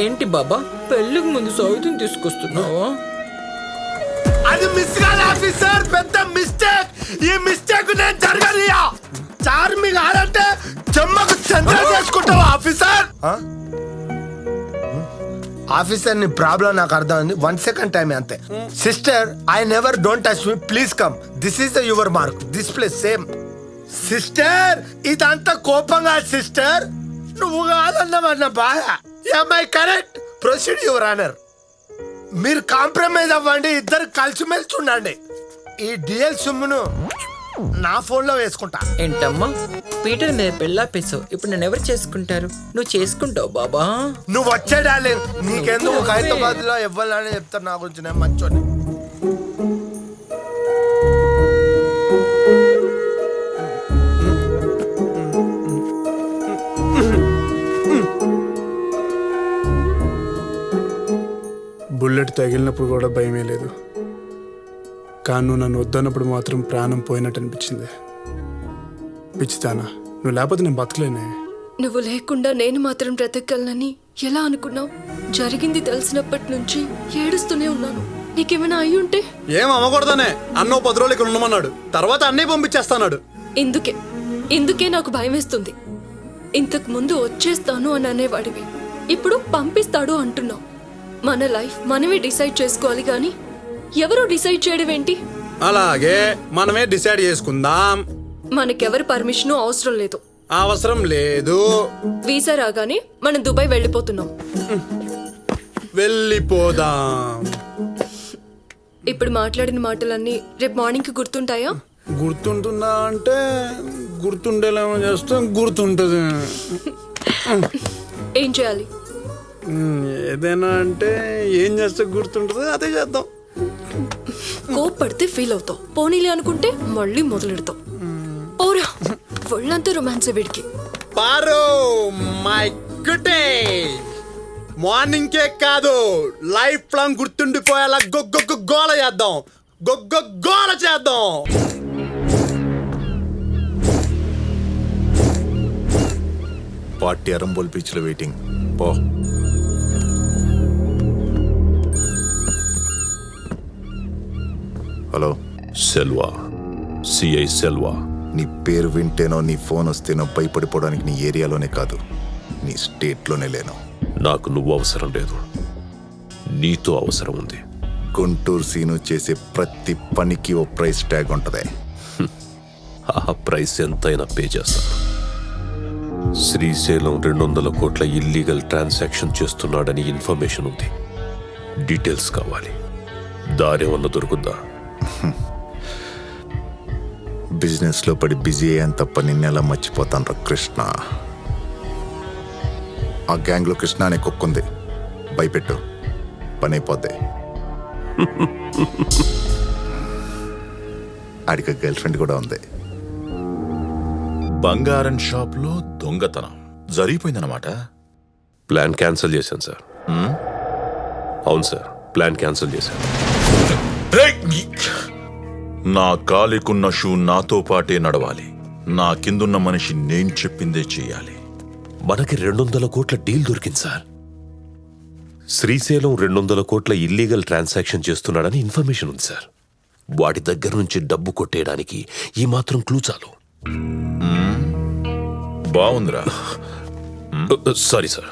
ఏంటి బాబా పెళ్ళికి ముందు సౌతిని తీసుకొస్తున్నావా? అది మిస్ కాదు ఆఫీసర్, పెద్ద మిస్టేక్. ఈ మిస్టేక్ నేను జరగనియా. చార్మి కాదంటే చెమ్మకు చంద్ర చేసుకుంటావా ఆఫీసర్? ఆఫీసర్ నీ ప్రాబ్లం నాకు అర్థమైంది. 1 సెకండ్ టైం అంతే. Sister, I never don't touch me, please come. This is the your mark, this place same. Sister, ఇదంతా కోపంగా సిస్టర్, నువ్వు కాదన్నమన్న బాధ. I correct? Proceed your honour. మీరు కాంప్రమైజ్ అవ్వండి, ఇద్దరు కలిసిమెలిసి ఉండండి. ఈ డిఎల్ సొమ్మును నా ఫోన్ లో వేసుకుంటా. ఏంటమ్మా పీటర్ మీద పెళ్ళాపేసావు, ఇప్పుడు నన్ను ఎవరు చేసుకుంటారు? నువ్వు చేసుకుంటావు బాబా. నువ్వు వచ్చే డార్లింగ్, నీకెందుకు హైదరాబాద్ లో ఇవ్వాలని చెప్తారు నా గురించి. నేను మంచోని. బుల్లెట్ తగిలినప్పుడు కూడా భయమే లేదు, కానీ నువ్వు నన్ను వద్దన్నప్పుడు మాత్రం ప్రాణం పోయినట్టు అనిపించింది. పిచ్చితానా, నువ్వు లేకపోతే నేను బతకలేనే. నువ్వు లేకుండా నేను మాత్రం బ్రతకగలనని ఎలా అనుకున్నావు? జరిగింది తెలిసినప్పటి నుంచి ఏడుస్తూనే ఉన్నాను. నీకేమైనా అయ్యి ఉంటే? ఏం అమ్మకూడదనే, అన్నో 10 రోజులు ఇక్కడ ఉండమన్నాడు, తర్వాత అన్నీ పంపించేస్తాడు. ఇందుకే నాకు భయం వేస్తుంది. ఇంతకు ముందు వచ్చేస్తాను అని అనేవాడివి, ఇప్పుడు పంపిస్తాడు అంటున్నావు. మన లైఫ్ మనమే డిసైడ్ చేసుకోవాలి గాని ఎవరో డిసైడ్ చేయడం ఏంటి? అలాగే మనమే డిసైడ్ చేసుకుందాం. మనకెవరి పర్మిషన్ అవసరం లేదు. అవసరం లేదు. వీసా రాగానే మనం దుబాయ్ వెళ్ళిపోతున్నాం. వెళ్ళిపోదాం. ఇప్పుడు మాట్లాడిన మాటలన్నీ రేపు మార్నింగ్ కి గుర్తుంటాయా? గుర్తుంటుందా అంటే గుర్తుండేలేమో చేస్తాం, గుర్తుంటది. ఏం చేయాలి? ఏదైనా అంటే ఏం చేస్తే గుర్తుంటుందో అదే చేద్దాం. కోప్పడితే ఫీల్ అవుతావు, పోనీలే అనుకుంటే మళ్ళీ మొదలెడతావు. ఓరా ఒళ్ళంతా రొమాన్స్ వీడికి. పారు మై గుడ్డే, మార్నింగ్ కేక్ కాదు, లైఫ్ లాంగ్ గుర్తుండిపోయేలా గోల చేద్దాం, గోల చేద్దాం. పార్టీ అరంబోల్ బీచ్ లో వెయిటింగ్. పో. Hello Selva, CI Selva. నీ పేరు వింటేనో నీ ఫోన్ వస్తేనో భయపడిపోవడానికి నీ ఏరియాలోనే కాదు, నీ స్టేట్లోనే లేను. నాకు నువ్వు అవసరం లేదు, నీతో అవసరం ఉంది. గుంటూరు సీను చేసే ప్రతి పనికి ఓ ప్రైస్ ట్యాగ్ ఉంటది. ఆ ప్రైస్ ఎంతైనా పే చేస్తాను. శ్రీశైలం 200 కోట్ల ఇల్లీగల్ ట్రాన్సాక్షన్ చేస్తున్నాడని ఇన్ఫర్మేషన్ ఉంది. డీటెయిల్స్ కావాలి. దారేమన్నా దొరుకుద్దా? బిజినెస్ లో పడి బిజీ అయ్యాను తప్ప నిన్నెలా మర్చిపోతాను రా కృష్ణ. ఆ గ్యాంగ్ లో కృష్ణ అనే కుక్కుంది, భయపెట్టు, పని అయిపోద్ది. ఆడికి గర్ల్ ఫ్రెండ్ కూడా ఉంది. బంగారం షాప్ లో దొంగతనం జరిగిపోయిందన్నమాట. ప్లాన్ క్యాన్సిల్ చేశాను సార్. అవును సార్, ప్లాన్ క్యాన్సిల్ చేశాను. నా కాలికున్న షూ నాతో పాటే నడవాలి. నా కిందున్న మనిషి నేను చెప్పిందే చెయ్యాలి. మనకి 200 కోట్ల డీల్ దొరికింది సార్. శ్రీశైలం 200 కోట్ల ఇల్లీగల్ ట్రాన్సాక్షన్ చేస్తున్నాడని ఇన్ఫర్మేషన్ ఉంది సార్. వాడి దగ్గర నుంచి డబ్బు కొట్టేయడానికి ఈ మాత్రం క్లూ చాలు. బాగుందిరా. Sorry sir.